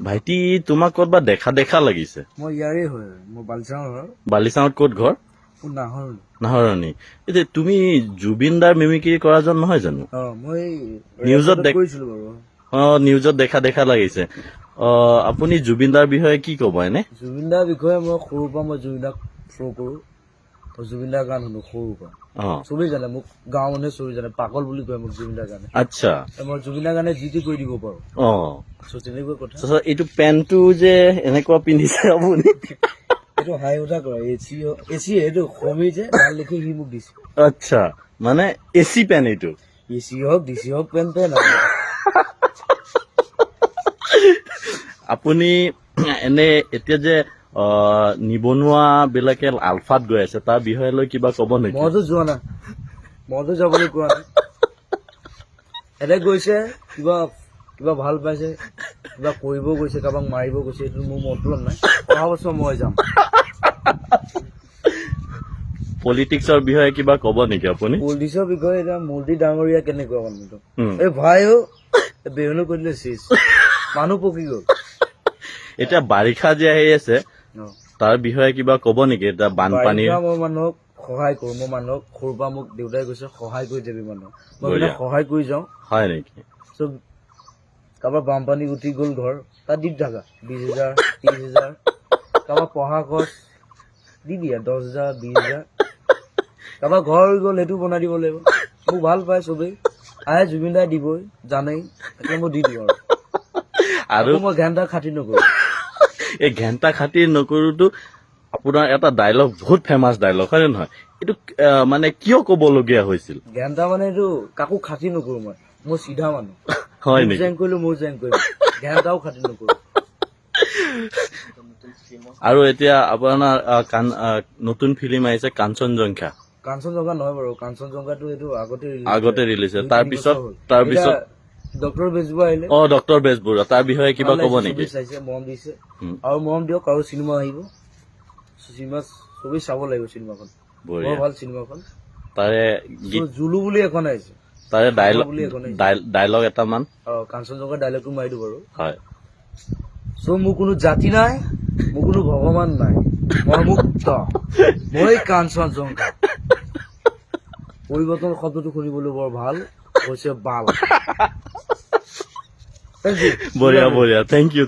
ভাইটি তোমাক ক'ৰবাত দেখা দেখা লাগিছে। মই ইয়াৰে হয়, মই বালিচাঙৰ হয়। বালিচাঙত ক'ত ঘৰ? মোৰ নাহৰ। নাহৰণি। এতিয়া তুমি জুবিন দাৰ মিমিক্ৰি কৰাজন নহয় জানো? মই নিউজত কৰিছিলো বাৰু। নিউজত দেখা দেখা লাগিছে। আপুনি জুবিন দাৰ বিষয়ে কি ক'ব এনে? জুবিন দাৰ বিষয়ে মই সৰুৰ পৰা মই জুবিন দাক শ্ব' কৰো। জুবিন দাৰ গান শুনো সৰুৰ পৰা। চবেই জানে মোক, গাঁৱৰ মানুহে চবেই জানে, পাগল বুলি কয় মোক জুবিন দাৰ গানে। আচ্ছা, মই জুবিন দাৰ গানে যি টি কৰি দিব পাৰো। তেনেকুৱা কথা। এইটো পেণ্টটো যে এনেকুৱা পিন্ধিছে আপুনি, এইটো হাই উঠা কৰা এচি এইটো সমী যে ভাল লিখি সি মোক দিছে। আচ্ছা, মানে এচি পেন এইটো। এচি হওক ডিচি হওক পেন পেন। আপুনি এনে এতিয়া যে নিবনুৱা বিলাকে আলফাত গৈ আছে তাৰ বিষয়ে লৈ কিবা ক'ব নেকি? মইতো যোৱা নাই, মইতো যাবলৈ কোৱা নাই। এনে গৈছে কিবা কিবা ভাল পাইছে, কিবা কৰিব গৈছে, কাৰোবাক মাৰিব গৈছে, এইটো মোৰ মতলব নাই। অহা বছৰ মই যাম। পলিটিক্সৰ বিষয়ে কিবা ক'ব নেকি আপুনি? পলিটিক্সৰ বিষয়ে এতিয়া মোদী ডাঙৰীয়া কেনেকুৱা মানুহটো? এই ভাইও বেহুনো কৰি দিলে চিজ মানুহ পকি গ'ল। এতিয়া বাৰিষা যে আহি আছে তাৰ বিষয়ে কিবা ক'ব নেকি? এতিয়া বানপানী। মই মানুহক সহায় কৰো, মই মানুহক সৰুৰ পৰা মোক দেউতাই কৈছে সহায় কৰি যাবি মানুহক, মই সহায় কৰি যাওঁ। হয় নেকি? চব কাৰোবাৰ বানপানী উঠি গ'ল ঘৰ, তাত দি থাকা 20,000 30,000। কাৰোবাৰ পঢ়া খৰচ দি দিয়া 10,000 20,000। কাৰোবাৰ ঘৰ হৈ গ'ল সেইটো বনাই দিব লাগিব। মোক ভাল পায় চবেই, আহে জুবিন দাই দিবই জানেই, তাকে মই দি দিওঁ আৰু মই ঘেণ্টা খাতি নকৰো। এই ঘেণ্টা খাতি নকৰোতো আপোনাৰ এটা ডায়লগ, বহুত ফেমাছ ডায়লগ, হয় নে নহয়? এইটো মানে কিয় ক'বলগীয়া হৈছিল? ঘেণ্টা মানে এইটো কাকো খাতি নকৰো, মই চিধা মানুহ। হয় নেকি? জেং কৰিলো মোৰ জেং কৰিম, ঘেণ্টাও খাতি নকৰো। আৰু এতিয়া আপোনাৰ নতুন ফিল্ম আহিছে কাঞ্চনজংঘা। কাঞ্চনজংঘা নহয় বাৰু, কাঞ্চনজংঘাটো এইটো আগতে ৰিলিজ হৈছে। তাৰপিছত ডক্টৰ বেজবৰুৱা আহিলে। ডক্টৰ বেজবৰুৱা, তাৰ বিষয়ে কিবা ক'ব নেকি? চাইছে, মৰম দিছে আৰু মৰম দিয়ক। আৰু চিনেমা আহিব, চিনেমা চবেই চাব লাগিব চিনেমাখন, বৰ ভাল চিনেমাখন। তাৰে জুলু বুলি এখন আহিছে, তাৰে ডায়লগ এটামান। কাঞ্চনজংঘাৰ ডায়লগটো মাৰি দিওঁ বাৰু। হয়। মোৰ কোনো জাতি নাই, মোৰ কোনো ভগৱান নাই, মই মুক্ত, মই কাঞ্চনজংঘা। পৰিৱৰ্তন শব্দটো শুনিবলৈ বৰ ভাল হৈছে, বাল। বঢ়িয়া বঢ়িয়া, থেংক ইউ।